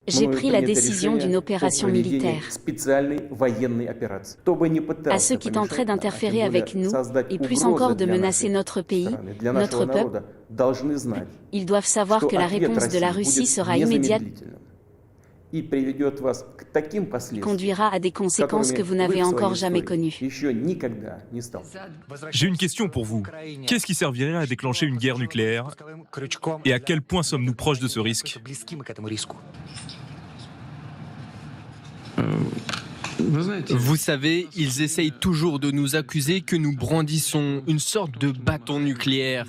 J'ai pris la décision d'une opération militaire. À ceux qui tenteraient d'interférer avec nous, et plus encore de menacer notre pays, notre peuple, ils doivent savoir que la réponse de la Russie sera immédiate et conduira à des conséquences que vous n'avez encore jamais connues. J'ai une question pour vous. Qu'est-ce qui servirait à déclencher une guerre nucléaire? Et à quel point sommes-nous proches de ce risque? Vous savez, ils essayent toujours de nous accuser que nous brandissons une sorte de bâton nucléaire.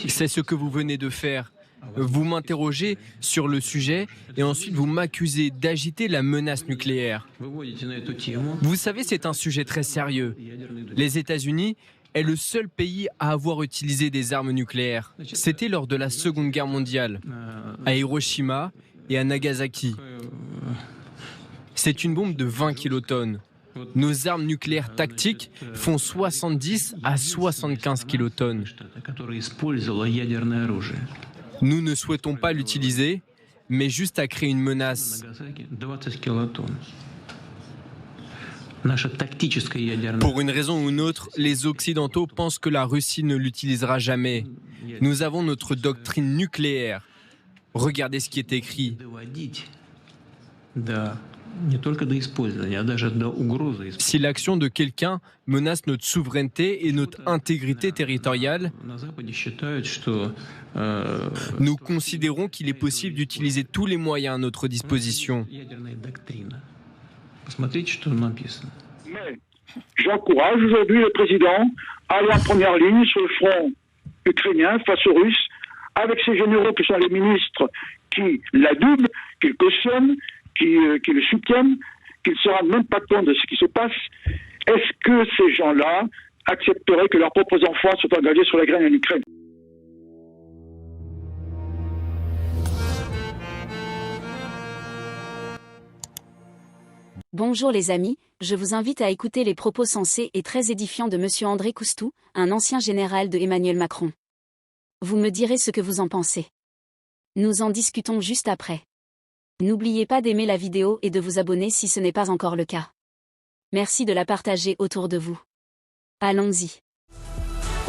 C'est ce que vous venez de faire. Vous m'interrogez sur le sujet et ensuite vous m'accusez d'agiter la menace nucléaire. Vous savez, c'est un sujet très sérieux. Les États-Unis est le seul pays à avoir utilisé des armes nucléaires. C'était lors de la Seconde Guerre mondiale, à Hiroshima et à Nagasaki. C'est une bombe de 20 kilotonnes. Nos armes nucléaires tactiques font 70 à 75 kilotonnes. Nous ne souhaitons pas l'utiliser, mais juste à créer une menace. Pour une raison ou une autre, les Occidentaux pensent que la Russie ne l'utilisera jamais. Nous avons notre doctrine nucléaire. Regardez ce qui est écrit. Si l'action de quelqu'un menace notre souveraineté et notre intégrité territoriale, nous considérons qu'il est possible d'utiliser tous les moyens à notre disposition. Mais j'encourage aujourd'hui le président à aller en première ligne sur le front ukrainien face aux Russes, avec ces généraux qui sont les ministres qui l'adoubent, qui le cautionnent, qui le soutiennent, qui ne se rendent même pas compte de ce qui se passe. Est-ce que ces gens-là accepteraient que leurs propres enfants soient engagés sur la guerre en Ukraine ? Bonjour les amis, je vous invite à écouter les propos sensés et très édifiants de M. André Koustou, un ancien général de Emmanuel Macron. Vous me direz ce que vous en pensez. Nous en discutons juste après. N'oubliez pas d'aimer la vidéo et de vous abonner si ce n'est pas encore le cas. Merci de la partager autour de vous. Allons-y.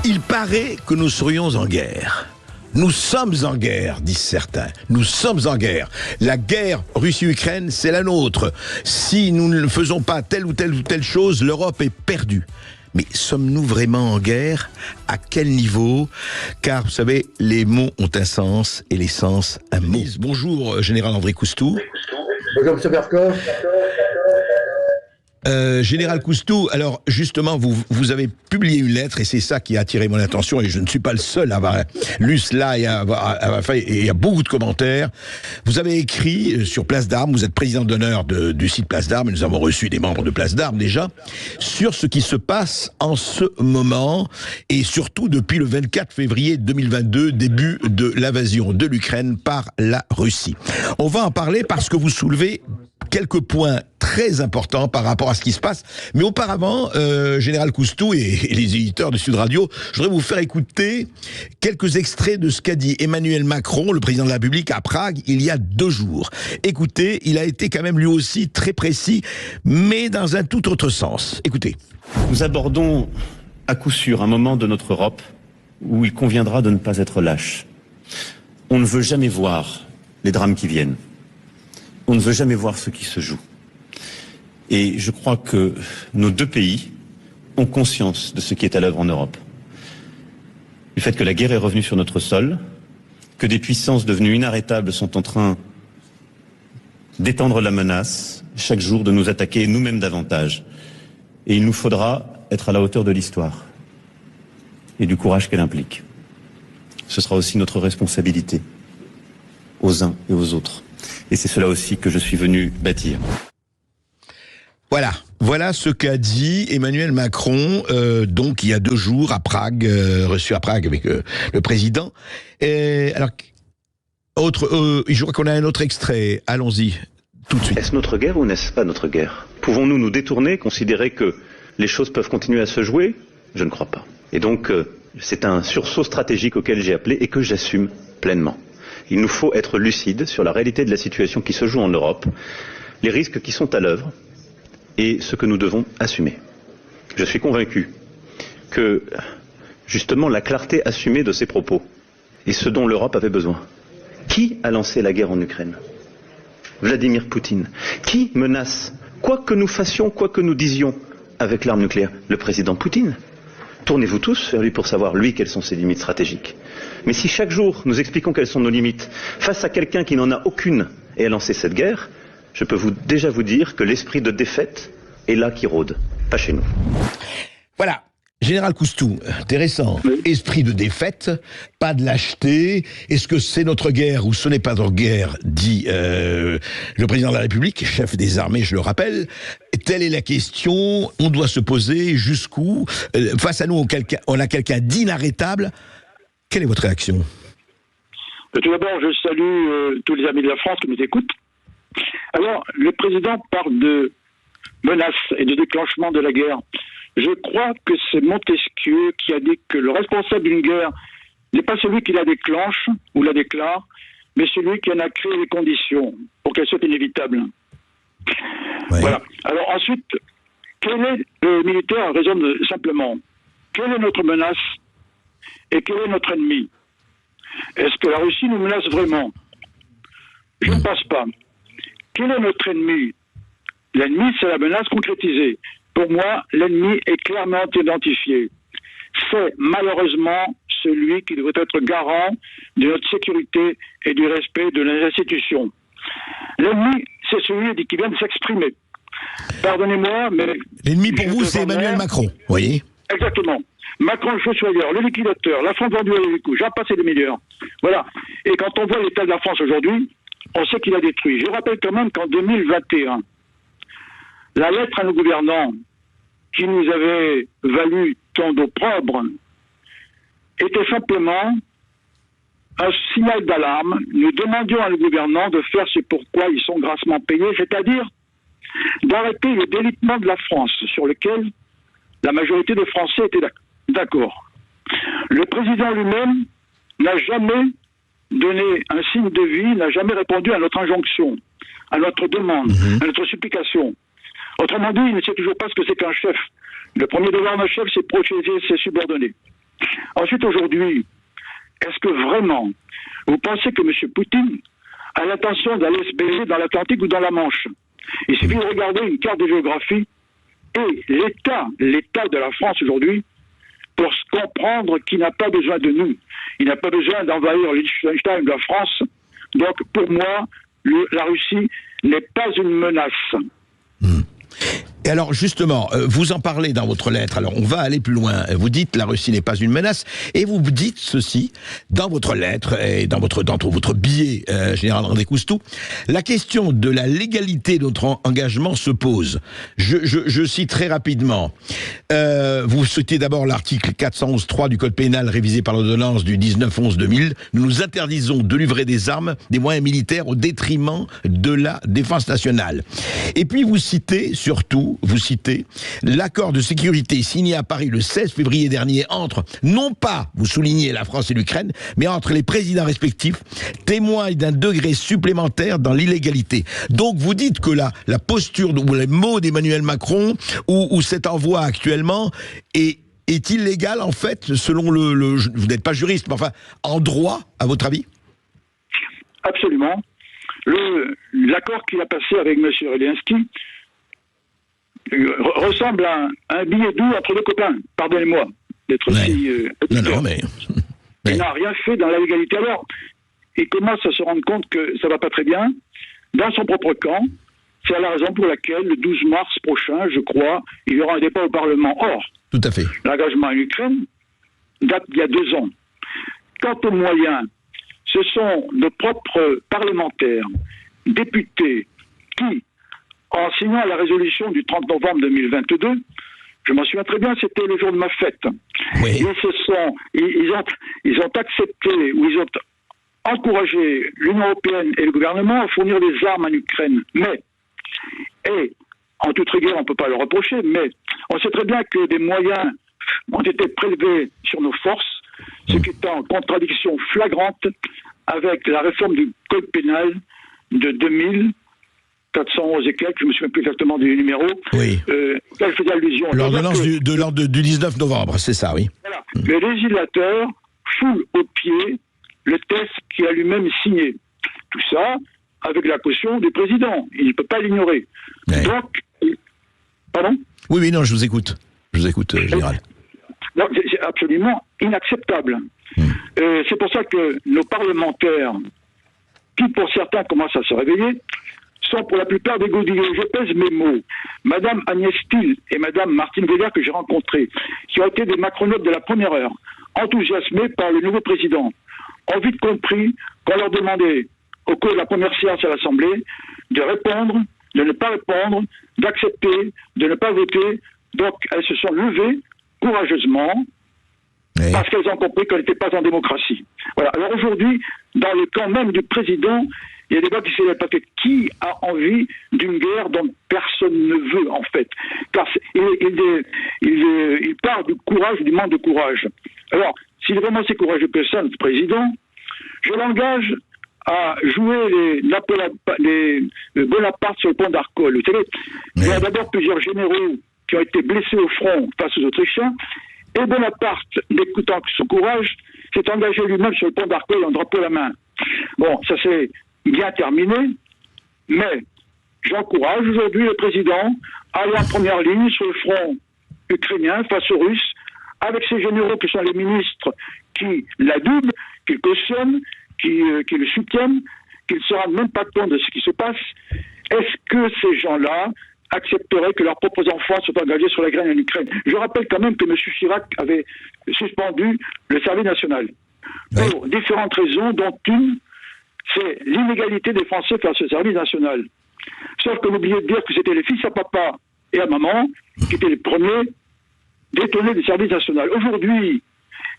Il paraît que nous serions en guerre. Nous sommes en guerre, disent certains. Nous sommes en guerre. La guerre Russie-Ukraine, c'est la nôtre. Si nous ne faisons pas telle ou telle chose, l'Europe est perdue. Mais sommes-nous vraiment en guerre? À quel niveau? Car, vous savez, les mots ont un sens et les sens un mot. Bonjour, Général André Koustou. Bonjour, M. Berco. Général Koustou, alors justement, vous avez publié une lettre et c'est ça qui a attiré mon attention et je ne suis pas le seul à avoir lu cela et il y a beaucoup de commentaires. Vous avez écrit sur Place d'Armes, vous êtes président d'honneur du site Place d'Armes et nous avons reçu des membres de Place d'Armes déjà, sur ce qui se passe en ce moment et surtout depuis le 24 février 2022, début de l'invasion de l'Ukraine par la Russie. On va en parler parce que vous soulevez quelques points très importants par rapport à ce qui se passe. Mais auparavant, Général Koustou et les éditeurs de Sud Radio, je voudrais vous faire écouter quelques extraits de ce qu'a dit Emmanuel Macron, le président de la République, à Prague, il y a 2 jours. Écoutez, il a été quand même lui aussi très précis, mais dans un tout autre sens. Écoutez. Nous abordons à coup sûr un moment de notre Europe où il conviendra de ne pas être lâche. On ne veut jamais voir les drames qui viennent. On ne veut jamais voir ce qui se joue. Et je crois que nos 2 pays ont conscience de ce qui est à l'œuvre en Europe. Du fait que la guerre est revenue sur notre sol, que des puissances devenues inarrêtables sont en train d'étendre la menace, chaque jour de nous attaquer nous-mêmes davantage. Et il nous faudra être à la hauteur de l'histoire et du courage qu'elle implique. Ce sera aussi notre responsabilité, aux uns et aux autres. Et c'est cela aussi que je suis venu bâtir. Voilà ce qu'a dit Emmanuel Macron, donc il y a 2 jours à Prague, reçu à Prague avec le président. Alors, je crois qu'on a un autre extrait. Allons-y, tout de suite. Est-ce notre guerre ou n'est-ce pas notre guerre? Pouvons-nous nous détourner, considérer que les choses peuvent continuer à se jouer? Je ne crois pas. Et donc, c'est un sursaut stratégique auquel j'ai appelé et que j'assume pleinement. Il nous faut être lucides sur la réalité de la situation qui se joue en Europe, les risques qui sont à l'œuvre et ce que nous devons assumer. Je suis convaincu que, justement, la clarté assumée de ces propos est ce dont l'Europe avait besoin. Qui a lancé la guerre en Ukraine ? Vladimir Poutine. Qui menace, quoi que nous fassions, quoi que nous disions, avec l'arme nucléaire ? Le président Poutine. Tournez-vous tous vers lui pour savoir, lui, quelles sont ses limites stratégiques. Mais si chaque jour nous expliquons quelles sont nos limites, face à quelqu'un qui n'en a aucune et a lancé cette guerre, je peux déjà vous dire que l'esprit de défaite est là qui rôde, pas chez nous. Voilà. Général Coustou, intéressant. Esprit de défaite, pas de lâcheté. Est-ce que c'est notre guerre ou ce n'est pas notre guerre, dit le président de la République, chef des armées, je le rappelle. Telle est la question. On doit se poser jusqu'où. Face à nous, on a quelqu'un d'inarrêtable. Quelle est votre réaction ? Tout d'abord, je salue tous les amis de la France qui nous écoutent. Alors, le président parle de menaces et de déclenchement de la guerre. Je crois que c'est Montesquieu qui a dit que le responsable d'une guerre n'est pas celui qui la déclenche ou la déclare, mais celui qui en a créé les conditions pour qu'elle soit inévitable. Oui. Voilà. Alors ensuite, le militaire raisonne simplement. Quelle est notre menace et quel est notre ennemi ? Est-ce que la Russie nous menace vraiment ? Je ne pense pas. Quel est notre ennemi ? L'ennemi, c'est la menace concrétisée. Pour moi, l'ennemi est clairement identifié. C'est malheureusement celui qui devrait être garant de notre sécurité et du respect de nos institutions. L'ennemi, c'est celui qui vient de s'exprimer. Pardonnez-moi, mais... L'ennemi pour vous, c'est Emmanuel Macron, oui. Exactement. Macron le fossoyeur, le liquidateur, la France vendue à l'hélico, j'en passe des meilleurs. Voilà. Et quand on voit l'état de la France aujourd'hui, on sait qu'il a détruit. Je rappelle quand même qu'en 2021, la lettre à nos gouvernants qui nous avait valu tant d'opprobre était simplement un signal d'alarme. Nous demandions à nos gouvernants de faire ce pourquoi ils sont grassement payés, c'est-à-dire d'arrêter le délitement de la France sur lequel la majorité des Français étaient d'accord. Le président lui-même n'a jamais donné un signe de vie, n'a jamais répondu à notre injonction, à notre demande, à notre supplication. Autrement dit, il ne sait toujours pas ce que c'est qu'un chef. Le premier devoir d'un chef, c'est protéger ses subordonnés. Ensuite, aujourd'hui, est-ce que vraiment, vous pensez que M. Poutine a l'intention d'aller se baigner dans l'Atlantique ou dans la Manche ? Il suffit de regarder une carte de géographie et l'état de la France aujourd'hui pour se comprendre qu'il n'a pas besoin de nous. Il n'a pas besoin d'envahir Liechtenstein de la France. Donc, pour moi, la Russie n'est pas une menace. Et alors justement, vous en parlez dans votre lettre, alors on va aller plus loin, vous dites la Russie n'est pas une menace, et vous dites ceci dans votre lettre, et dans votre billet, Général André Coustou, la question de la légalité de notre engagement se pose. Je cite très rapidement, vous citez d'abord l'article 411.3 du Code pénal révisé par l'ordonnance du 19/11/2000, nous nous interdisons de livrer des armes, des moyens militaires au détriment de la défense nationale. Et puis vous citez surtout, l'accord de sécurité signé à Paris le 16 février dernier entre, non pas, vous soulignez, la France et l'Ukraine, mais entre les présidents respectifs, témoigne d'un degré supplémentaire dans l'illégalité. Donc vous dites que la posture ou les mots d'Emmanuel Macron ou cet envoi actuellement est illégal en fait, selon vous n'êtes pas juriste, mais enfin, en droit, à votre avis ? Absolument. L'accord qu'il a passé avec M. Zelensky ressemble à un billet doux entre deux copains. Pardonnez-moi d'être si... non, mais... Il n'a rien fait dans la légalité. Alors, il commence à se rendre compte que ça va pas très bien. Dans son propre camp, c'est la raison pour laquelle, le 12 mars prochain, je crois, il y aura un débat au Parlement. Or, tout à fait. L'engagement en Ukraine date d'il y a 2 ans. Quant aux moyens, ce sont nos propres parlementaires, députés, qui, en signant la résolution du 30 novembre 2022, je m'en souviens très bien, c'était le jour de ma fête. Oui. Ils ont accepté, ou ils ont encouragé l'Union européenne et le gouvernement à fournir des armes en Ukraine. Mais, et en toute rigueur, on ne peut pas le reprocher, mais on sait très bien que des moyens ont été prélevés sur nos forces, ce qui est en contradiction flagrante avec la réforme du code pénal de 2411 et quelques, je me souviens plus exactement du numéro, Oui. elle faisait allusion. L'ordonnance du 19 novembre, c'est ça, oui. Voilà. Le législateur foule au pied le texte qu'il a lui-même signé. Tout ça avec la caution du président. Il ne peut pas l'ignorer. Ouais. Donc, pardon ? Oui, non, je vous écoute. Général. Non, c'est absolument inacceptable. C'est pour ça que nos parlementaires, qui pour certains commencent à se réveiller, sont pour la plupart des godillots. Je pèse mes mots. Madame Agnès Thiel et Madame Martine Weber, que j'ai rencontrées, qui ont été des macronautes de la première heure, enthousiasmés par le nouveau président, ont vite compris qu'on leur demandait, au cours de la première séance à l'Assemblée, de répondre, de ne pas répondre, d'accepter, de ne pas voter. Donc, elles se sont levées courageusement, parce qu'elles ont compris qu'on n'était pas en démocratie. Voilà. Alors aujourd'hui, dans le camp même du président, il y a des débats qui s'élèvent parce que qui a envie d'une guerre dont personne ne veut, en fait. Car il part du courage, du manque de courage. Alors, s'il est vraiment si courageux que ça, notre président, je l'engage à jouer les Bonaparte sur le pont d'Arcole. Vous savez, il y a d'abord plusieurs généraux qui ont été blessés au front face aux Autrichiens, et Bonaparte, n'écoutant que son courage, s'est engagé lui-même sur le pont d'Arcole en drapeau à la main. Bon, ça s'est bien terminé, mais j'encourage aujourd'hui le président à aller en première ligne sur le front ukrainien face aux Russes, avec ces généraux qui sont les ministres qui l'adoubent, qui le cautionnent, qui le soutiennent, qui ne se rendent même pas compte de ce qui se passe. Est-ce que ces gens-là accepteraient que leurs propres enfants soient engagés sur la guerre en Ukraine? Je rappelle quand même que M. Chirac avait suspendu le service national pour différentes raisons, dont une, c'est l'inégalité des Français face au service national. Sauf qu'on oubliait de dire que c'était les fils à papa et à maman qui étaient les premiers détournés du service national. Aujourd'hui,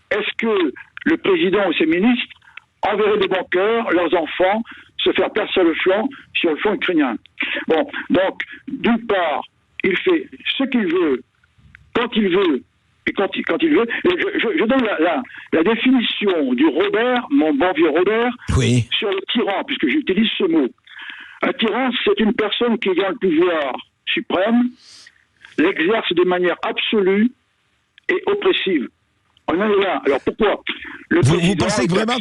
est-ce que le président ou ses ministres enverraient de bon cœur leurs enfants se faire percer le flanc sur le front ukrainien? Bon, donc, d'une part, il fait ce qu'il veut, quand il veut, et quand il veut. Et je donne la définition du Robert, mon bon vieux Robert, sur le tyran, puisque j'utilise ce mot. Un tyran, c'est une personne qui ayant le pouvoir suprême, l'exerce de manière absolue et oppressive. On en est là. Alors pourquoi vous pensez vraiment,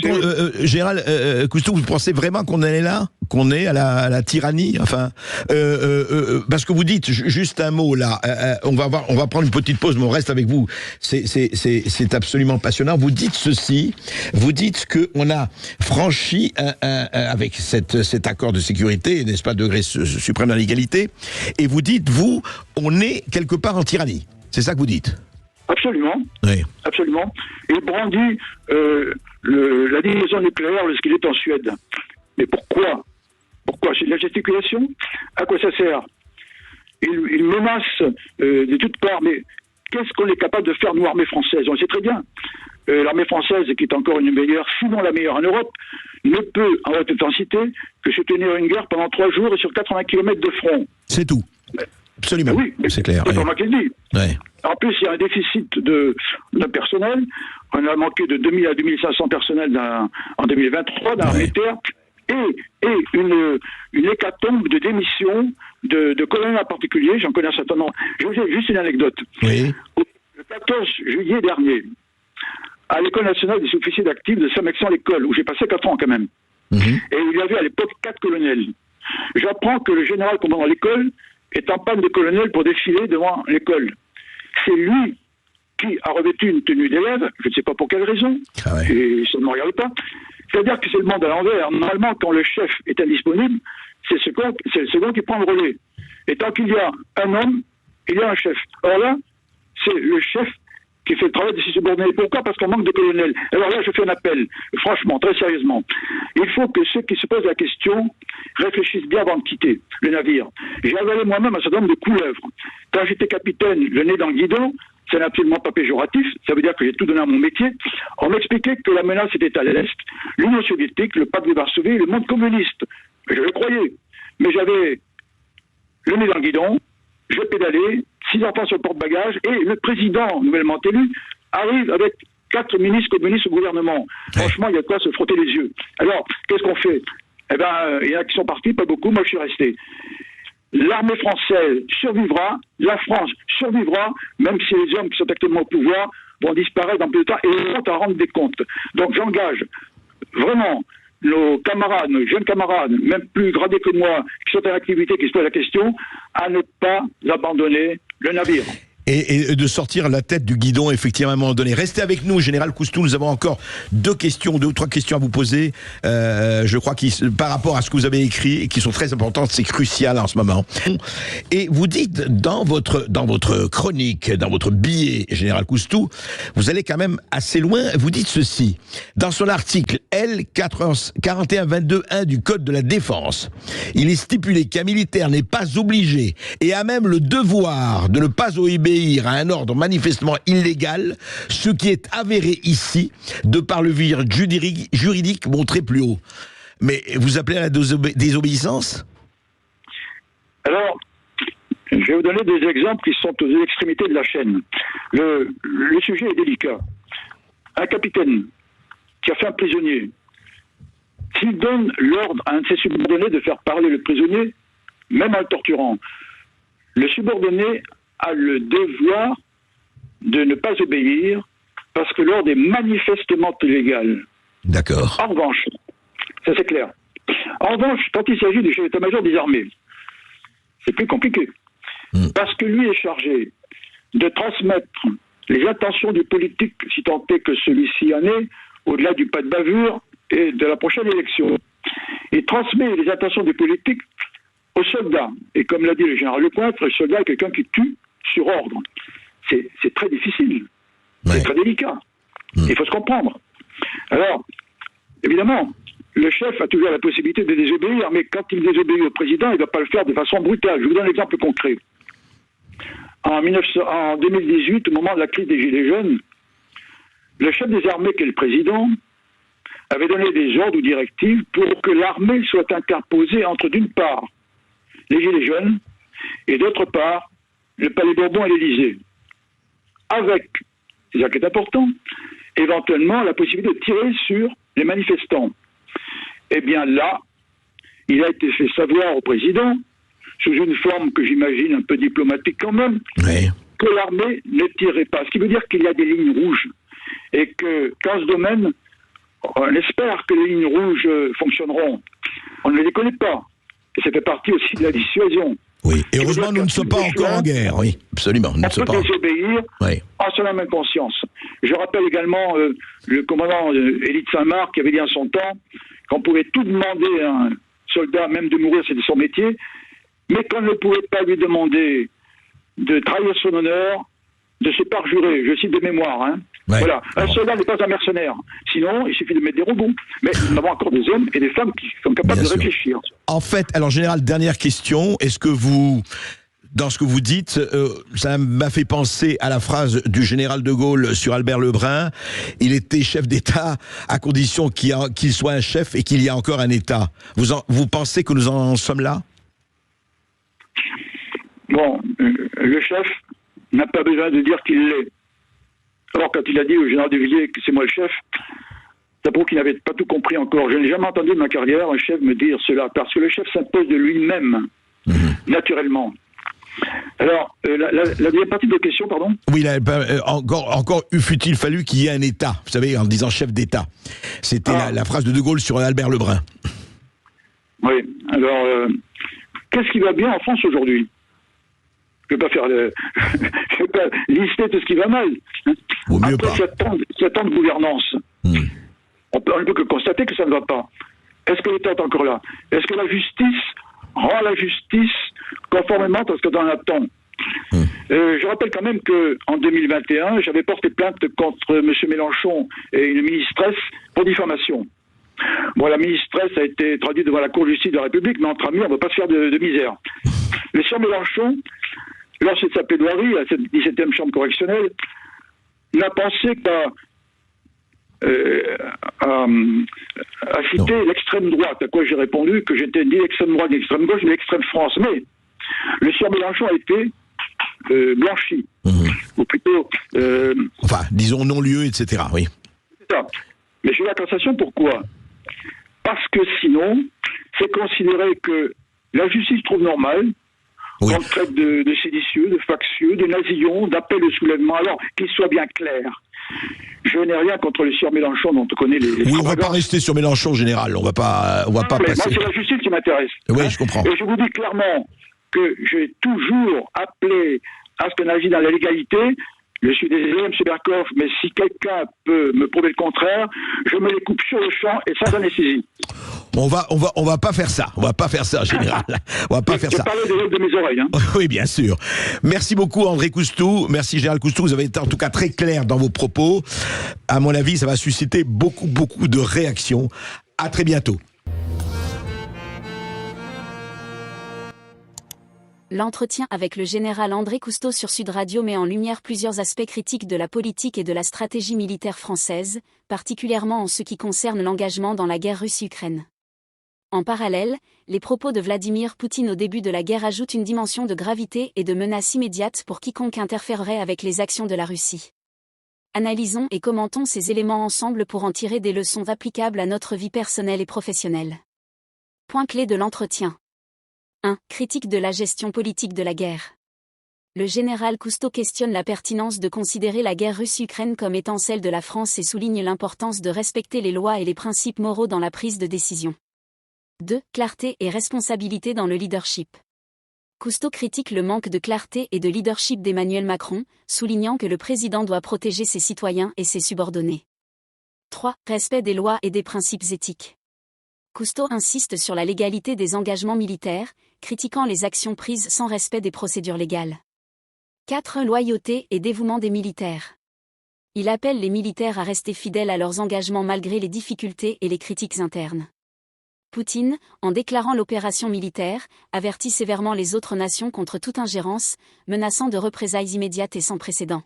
Général Cousteau, vous pensez vraiment qu'on en est là, qu'on est à la tyrannie, enfin, parce que vous dites juste un mot là. On va prendre une petite pause, mais on reste avec vous. C'est absolument passionnant. Vous dites ceci. Vous dites que on a franchi avec cet accord de sécurité, n'est-ce pas, degré suprême de l'égalité, et vous dites on est quelque part en tyrannie. C'est ça que vous dites? Absolument. Oui. Absolument. Il brandit la liaison nucléaire lorsqu'il est en Suède. Mais pourquoi? Pourquoi? C'est de la gesticulation? À quoi ça sert? Il menace de toutes parts, mais qu'est-ce qu'on est capable de faire, nous, armée française? On le sait très bien. L'armée française, qui est encore une meilleure, sinon la meilleure en Europe, ne peut, en haute intensité, que soutenir une guerre pendant 3 jours et sur 80 km de front. C'est tout. Absolument. Oui, c'est clair. C'est pas moi qui le dis. Ouais. En plus, il y a un déficit de personnel. On a manqué de 2000 à 2500 personnels en 2023 dans l'armée de terre. Et une hécatombe de démissions de colonels en particulier. J'en connais un certain nombre. Je vous ai juste une anecdote. Oui. Le 14 juillet dernier, à l'École nationale des sous-officiers d'actifs de Saint-Maxent-l'École, où j'ai passé 4 ans quand même. Et il y avait à l'époque 4 colonels. J'apprends que le général commandant l'école est en panne de colonel pour défiler devant l'école. C'est lui qui a revêtu une tenue d'élève, je ne sais pas pour quelle raison, et ça ne me regarde pas. C'est-à-dire que c'est le monde à l'envers. Normalement, quand le chef est indisponible, c'est le second qui prend le relais. Et tant qu'il y a un homme, il y a un chef. Or là, c'est le chef qui fait le travail de ses subordonnés. Pourquoi? Parce qu'on manque de colonels. Alors là, je fais un appel, franchement, très sérieusement. Il faut que ceux qui se posent la question réfléchissent bien avant de quitter le navire. J'ai avalé moi-même un certain nombre de couleuvres. Quand j'étais capitaine, le nez dans le guidon, ça n'est absolument pas péjoratif, ça veut dire que j'ai tout donné à mon métier. On m'expliquait que la menace était à l'Est, l'Union soviétique, le pacte de Varsovie, le monde communiste. Je le croyais. Mais j'avais le nez dans le guidon, je pédalais, 6 enfants sur le porte-bagages, et le président nouvellement élu arrive avec 4 ministres communistes au gouvernement. Franchement, il y a de quoi se frotter les yeux. Alors, qu'est-ce qu'on fait? Eh ben, il y en a qui sont partis, pas beaucoup, moi je suis resté. L'armée française survivra, la France survivra, même si les hommes qui sont actuellement au pouvoir vont disparaître dans peu de temps et vont à rendre des comptes. Donc j'engage vraiment nos camarades, nos jeunes camarades, même plus gradés que moi, qui sont en activité, qui se posent la question, à ne pas abandonner le navire. Et de sortir la tête du guidon, effectivement, à un moment donné. Restez avec nous, Général Coustou, nous avons encore 2 ou 3 questions à vous poser, je crois, par rapport à ce que vous avez écrit, et qui sont très importantes, c'est crucial en ce moment. Et vous dites, dans votre chronique, dans votre billet, Général Coustou, vous allez quand même assez loin, vous dites ceci, dans son article L4122.1 du Code de la Défense, il est stipulé qu'un militaire n'est pas obligé, et a même le devoir de ne pas obéir à un ordre manifestement illégal, ce qui est avéré ici, de par le vide juridique montré plus haut. Mais vous appelez à la désobéissance? Alors, je vais vous donner des exemples qui sont aux extrémités de la chaîne. Le sujet est délicat. Un capitaine qui a fait un prisonnier, s'il donne l'ordre à un de ses subordonnés de faire parler le prisonnier, même en le torturant, le subordonné a le devoir de ne pas obéir parce que l'ordre est manifestement illégal. D'accord. En revanche, ça c'est clair. En revanche, quand il s'agit du chef d'état-major des armées, c'est plus compliqué. Parce que lui est chargé de transmettre les intentions du politique, si tant est que celui-ci en est, au-delà du pas de bavure et de la prochaine élection. Il transmet les intentions du politique aux soldats. Et comme l'a dit le général Lecointre, le soldat est quelqu'un qui tue sur ordre. C'est très difficile. Ouais. C'est très délicat. Il faut se comprendre. Alors, évidemment, le chef a toujours la possibilité de désobéir, mais quand il désobéit au président, il ne va pas le faire de façon brutale. Je vous donne un exemple concret. En 2018, au moment de la crise des Gilets jaunes, le chef des armées, qui est le président, avait donné des ordres ou directives pour que l'armée soit interposée entre, d'une part, les Gilets jaunes, et d'autre part, le Palais Bourbon et l'Élysée. Avec, c'est ça qui est important, éventuellement la possibilité de tirer sur les manifestants. Eh bien là, il a été fait savoir au président, sous une forme que j'imagine un peu diplomatique quand même, que l'armée ne tirait pas. Ce qui veut dire qu'il y a des lignes rouges. Et que, dans ce domaine, on espère que les lignes rouges fonctionneront. On ne les connaît pas. Et ça fait partie aussi de la dissuasion. Oui, et heureusement, nous ne sommes pas encore en guerre, oui, absolument. On peut désobéir en son âme et conscience. Je rappelle également le commandant Élie de Saint-Marc qui avait dit en son temps qu'on pouvait tout demander à un soldat, même de mourir, c'était son métier, mais qu'on ne pouvait pas lui demander de trahir son honneur, de se parjurer, je cite de mémoire, hein. Voilà, un soldat n'est pas un mercenaire. Sinon, il suffit de mettre des robots. Mais nous avons encore des hommes et des femmes qui sont capables de réfléchir. En fait, alors Général, dernière question. Est-ce que vous, dans ce que vous dites, ça m'a fait penser à la phrase du général de Gaulle sur Albert Lebrun. Il était chef d'État à condition qu'il soit un chef et qu'il y a encore un État. Vous pensez que nous en sommes là? Bon, le chef n'a pas besoin de dire qu'il l'est. Alors, quand il a dit au général de Villiers que c'est moi le chef, ça prouve qu'il n'avait pas tout compris encore. Je n'ai jamais entendu de ma carrière un chef me dire cela, parce que le chef s'impose de lui-même, naturellement. Alors, la deuxième partie de la question, pardon? Oui, encore fût-il fallu qu'il y ait un État, vous savez, en disant chef d'État. C'était la phrase de Gaulle sur Albert Lebrun. Oui, alors, qu'est-ce qui va bien en France aujourd'hui? Je ne vais pas lister tout ce qui va mal. Après 7 ans de gouvernance, on ne peut que constater que ça ne va pas. Est-ce que l'État est encore là? Est-ce que la justice rend la justice conformément à ce que l'on attend? Je rappelle quand même qu'en 2021, j'avais porté plainte contre M. Mélenchon et une ministresse pour diffamation. Bon, la ministresse a été traduite devant la Cour de justice de la République, mais entre amis, on ne va pas se faire de misère. M. Mélenchon, lors de sa plaidoirie à cette 17e chambre correctionnelle, n'a pensé qu'à citer l'extrême droite, à quoi j'ai répondu que j'étais ni l'extrême droite ni l'extrême gauche, mais l'extrême France. Mais le sieur Mélenchon a été blanchi. ou plutôt... Enfin, disons non-lieu, etc., oui. C'est ça. Mais j'ai la cassation, pourquoi? Parce que sinon, c'est considéré que la justice trouve normal Oui. qu'on traite de séditieux, de factieux, de nasillons, d'appel au soulèvement. Alors, qu'il soit bien clair, je n'ai rien contre le sieur Mélenchon, dont on connaît les Oui, on va pas rester sur Mélenchon en général, on va pas mais passer... moi, c'est la justice qui m'intéresse. Oui, je comprends. Et je vous dis clairement que j'ai toujours appelé à ce qu'on agisse dans la légalité. Je suis désolé, M. Berkoff, mais si quelqu'un peut me prouver le contraire, je me les coupe sur le champ et sans anesthésie. On va pas faire ça. On va pas faire ça, général. On va pas faire ça. Je parlais des lèvres de mes oreilles. Hein. Oui, bien sûr. Merci beaucoup, André Coustou. Merci, Général Coustou. Vous avez été en tout cas très clair dans vos propos. À mon avis, ça va susciter beaucoup de réactions. À très bientôt. L'entretien avec le général André Cousteau sur Sud Radio met en lumière plusieurs aspects critiques de la politique et de la stratégie militaire française, particulièrement en ce qui concerne l'engagement dans la guerre Russie-Ukraine. En parallèle, les propos de Vladimir Poutine au début de la guerre ajoutent une dimension de gravité et de menace immédiate pour quiconque interférerait avec les actions de la Russie. Analysons et commentons ces éléments ensemble pour en tirer des leçons applicables à notre vie personnelle et professionnelle. Point clé de l'entretien. 1. Critique de la gestion politique de la guerre. Le général Cousteau questionne la pertinence de considérer la guerre Russie-Ukraine comme étant celle de la France et souligne l'importance de respecter les lois et les principes moraux dans la prise de décision. 2. Clarté et responsabilité dans le leadership. Cousteau critique le manque de clarté et de leadership d'Emmanuel Macron, soulignant que le président doit protéger ses citoyens et ses subordonnés. 3. Respect des lois et des principes éthiques. Cousteau insiste sur la légalité des engagements militaires, critiquant les actions prises sans respect des procédures légales. 4. Loyauté et dévouement des militaires. Il appelle les militaires à rester fidèles à leurs engagements malgré les difficultés et les critiques internes. Poutine, en déclarant l'opération militaire, avertit sévèrement les autres nations contre toute ingérence, menaçant de représailles immédiates et sans précédent.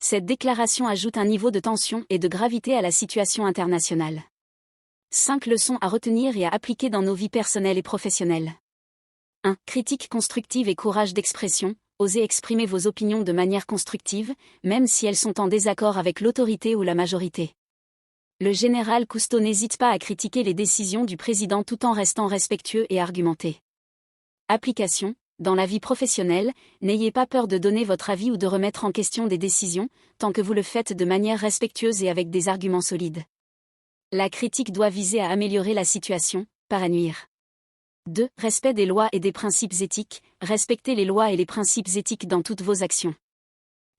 Cette déclaration ajoute un niveau de tension et de gravité à la situation internationale. 5 leçons à retenir et à appliquer dans nos vies personnelles et professionnelles. 1. Critique constructive et courage d'expression. Osez exprimer vos opinions de manière constructive, même si elles sont en désaccord avec l'autorité ou la majorité. Le général Cousteau n'hésite pas à critiquer les décisions du président tout en restant respectueux et argumenté. Application. Dans la vie professionnelle, n'ayez pas peur de donner votre avis ou de remettre en question des décisions, tant que vous le faites de manière respectueuse et avec des arguments solides. La critique doit viser à améliorer la situation, pas à nuire. 2. Respect des lois et des principes éthiques. Respectez les lois et les principes éthiques dans toutes vos actions.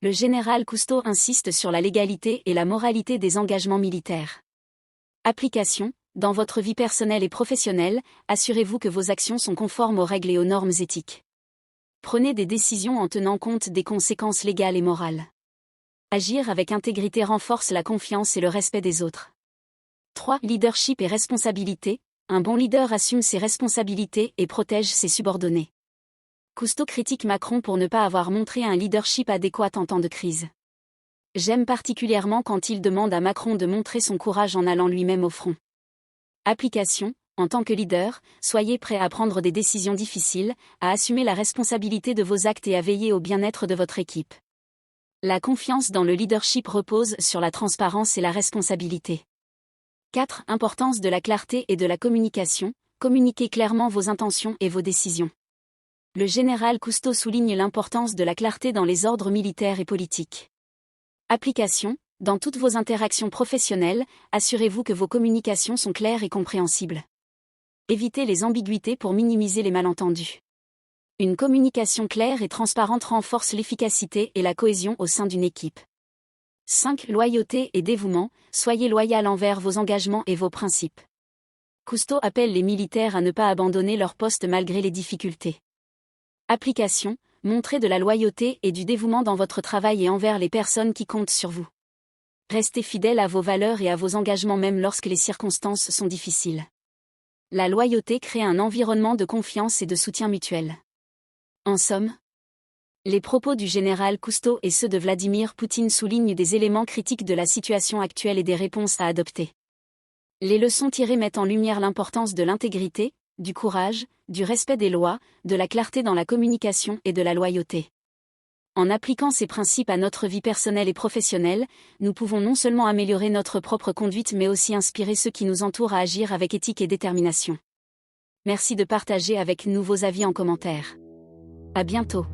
Le général Cousteau insiste sur la légalité et la moralité des engagements militaires. Application. Dans votre vie personnelle et professionnelle, assurez-vous que vos actions sont conformes aux règles et aux normes éthiques. Prenez des décisions en tenant compte des conséquences légales et morales. Agir avec intégrité renforce la confiance et le respect des autres. 3. Leadership et responsabilité. Un bon leader assume ses responsabilités et protège ses subordonnés. Cousteau critique Macron pour ne pas avoir montré un leadership adéquat en temps de crise. J'aime particulièrement quand il demande à Macron de montrer son courage en allant lui-même au front. Application. En tant que leader, soyez prêt à prendre des décisions difficiles, à assumer la responsabilité de vos actes et à veiller au bien-être de votre équipe. La confiance dans le leadership repose sur la transparence et la responsabilité. 4. Importance de la clarté et de la communication. Communiquez clairement vos intentions et vos décisions. Le général Cousteau souligne l'importance de la clarté dans les ordres militaires et politiques. Application. Dans toutes vos interactions professionnelles, assurez-vous que vos communications sont claires et compréhensibles. Évitez les ambiguïtés pour minimiser les malentendus. Une communication claire et transparente renforce l'efficacité et la cohésion au sein d'une équipe. 5. Loyauté et dévouement. Soyez loyal envers vos engagements et vos principes. Cousteau appelle les militaires à ne pas abandonner leur poste malgré les difficultés. Application. Montrez de la loyauté et du dévouement dans votre travail et envers les personnes qui comptent sur vous. Restez fidèle à vos valeurs et à vos engagements même lorsque les circonstances sont difficiles. La loyauté crée un environnement de confiance et de soutien mutuel. En somme, les propos du général Cousteau et ceux de Vladimir Poutine soulignent des éléments critiques de la situation actuelle et des réponses à adopter. Les leçons tirées mettent en lumière l'importance de l'intégrité, du courage, du respect des lois, de la clarté dans la communication et de la loyauté. En appliquant ces principes à notre vie personnelle et professionnelle, nous pouvons non seulement améliorer notre propre conduite mais aussi inspirer ceux qui nous entourent à agir avec éthique et détermination. Merci de partager avec nous vos avis en commentaire. À bientôt.